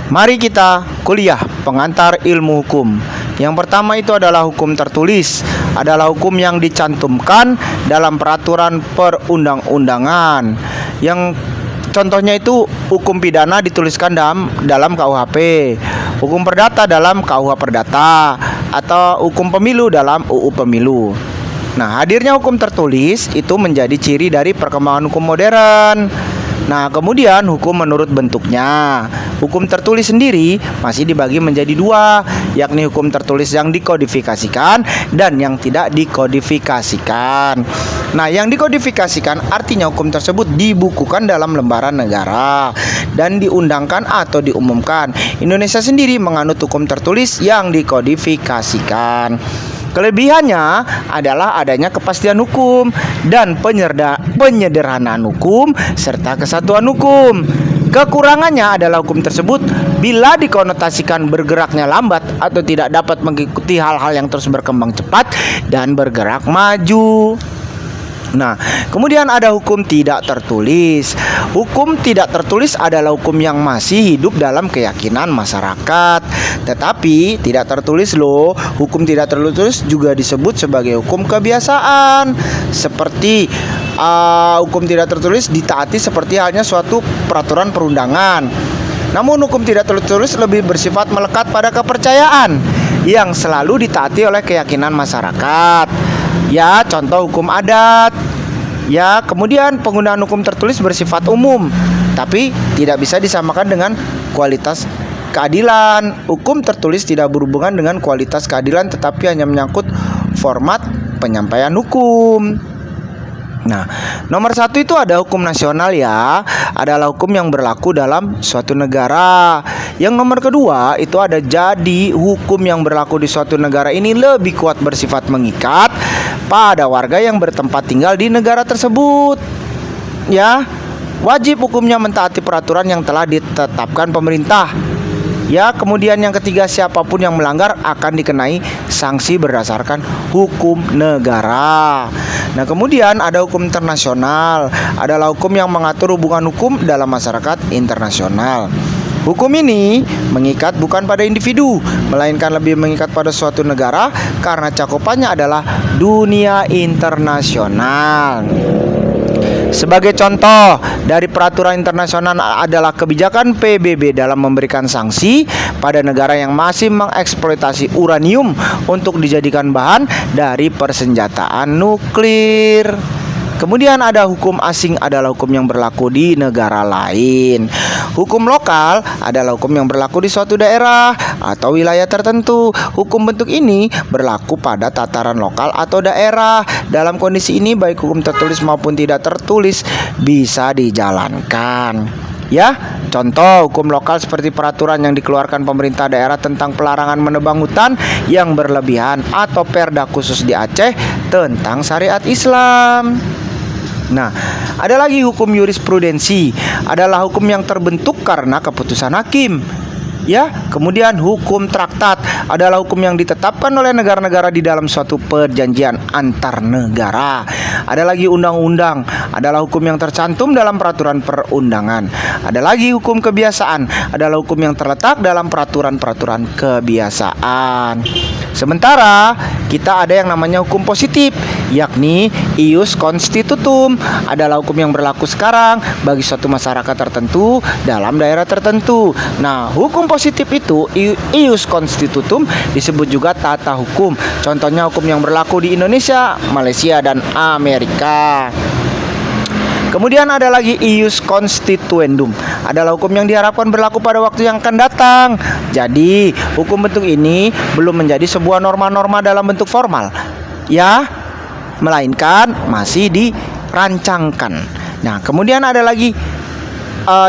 Mari kita kuliah pengantar ilmu hukum. Yang pertama itu adalah hukum tertulis, adalah hukum yang dicantumkan dalam peraturan perundang-undangan. Yang contohnya itu hukum pidana dituliskan dalam KUHP, hukum perdata dalam KUH Perdata, atau hukum pemilu dalam UU Pemilu. Nah, hadirnya hukum tertulis itu menjadi ciri dari perkembangan hukum modern. Nah, kemudian hukum menurut bentuknya. Hukum tertulis sendiri masih dibagi menjadi dua, yakni hukum tertulis yang dikodifikasikan dan yang tidak dikodifikasikan. Nah, yang dikodifikasikan artinya hukum tersebut dibukukan dalam lembaran negara dan diundangkan atau diumumkan. Indonesia sendiri menganut hukum tertulis yang dikodifikasikan. Kelebihannya adalah adanya kepastian hukum dan penyederhanaan hukum serta kesatuan hukum. Kekurangannya adalah hukum tersebut bila dikonotasikan bergeraknya lambat atau tidak dapat mengikuti hal-hal yang terus berkembang cepat dan bergerak maju. Nah, kemudian ada hukum tidak tertulis. Hukum tidak tertulis adalah hukum yang masih hidup dalam keyakinan masyarakat. Tetapi tidak tertulis loh. Hukum tidak tertulis juga disebut sebagai hukum kebiasaan. Seperti hukum tidak tertulis ditaati seperti halnya suatu peraturan perundangan. Namun hukum tidak tertulis lebih bersifat melekat pada kepercayaan yang selalu ditaati oleh keyakinan masyarakat. Ya, contoh hukum adat. Ya, kemudian penggunaan hukum tertulis bersifat umum, tapi tidak bisa disamakan dengan kualitas keadilan. Hukum tertulis tidak berhubungan dengan kualitas keadilan, tetapi hanya menyangkut format penyampaian hukum. Nah, nomor satu itu ada hukum nasional ya, adalah hukum yang berlaku dalam suatu negara. Yang nomor kedua itu ada jadi hukum yang berlaku di suatu negara ini lebih kuat bersifat mengikat pada warga yang bertempat tinggal di negara tersebut. Ya, wajib hukumnya mentaati peraturan yang telah ditetapkan pemerintah. Ya, kemudian yang ketiga, siapapun yang melanggar akan dikenai sanksi berdasarkan hukum negara. Nah, kemudian ada hukum internasional, adalah hukum yang mengatur hubungan hukum dalam masyarakat internasional. Hukum ini mengikat bukan pada individu, melainkan lebih mengikat pada suatu negara karena cakupannya adalah dunia internasional. Sebagai contoh dari peraturan internasional adalah kebijakan PBB dalam memberikan sanksi pada negara yang masih mengeksploitasi uranium untuk dijadikan bahan dari persenjataan nuklir. Kemudian ada hukum asing, adalah hukum yang berlaku di negara lain. Hukum lokal adalah hukum yang berlaku di suatu daerah atau wilayah tertentu. Hukum bentuk ini berlaku pada tataran lokal atau daerah. Dalam kondisi ini baik hukum tertulis maupun tidak tertulis bisa dijalankan. Ya, contoh hukum lokal seperti peraturan yang dikeluarkan pemerintah daerah tentang pelarangan menebang hutan yang berlebihan atau Perda khusus di Aceh tentang syariat Islam. Nah, ada lagi hukum jurisprudensi, adalah hukum yang terbentuk karena keputusan hakim. Ya, kemudian hukum traktat adalah hukum yang ditetapkan oleh negara-negara di dalam suatu perjanjian antar negara. Ada lagi undang-undang, adalah hukum yang tercantum dalam peraturan perundangan. Ada lagi hukum kebiasaan, adalah hukum yang terletak dalam peraturan-peraturan kebiasaan. Sementara kita ada yang namanya hukum positif, yakni ius constitutum, adalah hukum yang berlaku sekarang bagi suatu masyarakat tertentu dalam daerah tertentu. Nah, hukum positif itu ius constitutum disebut juga tata hukum. Contohnya hukum yang berlaku di Indonesia, Malaysia, dan Amerika. Kemudian ada lagi ius constituendum, adalah hukum yang diharapkan berlaku pada waktu yang akan datang. Jadi, hukum bentuk ini belum menjadi sebuah norma-norma dalam bentuk formal, ya, melainkan masih dirancangkan. Nah, kemudian ada lagi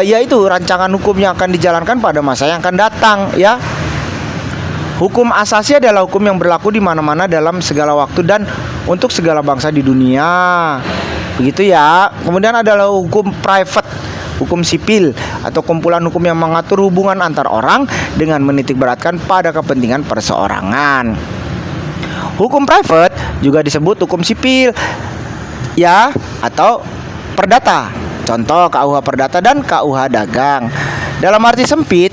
yaitu rancangan hukum yang akan dijalankan pada masa yang akan datang, ya. Hukum asasi adalah hukum yang berlaku di mana-mana dalam segala waktu dan untuk segala bangsa di dunia. Begitu ya. Kemudian adalah hukum private, hukum sipil atau kumpulan hukum yang mengatur hubungan antar orang dengan menitikberatkan pada kepentingan perseorangan. Hukum private juga disebut hukum sipil, ya, atau perdata. Contoh KUH Perdata dan KUH Dagang. Dalam arti sempit,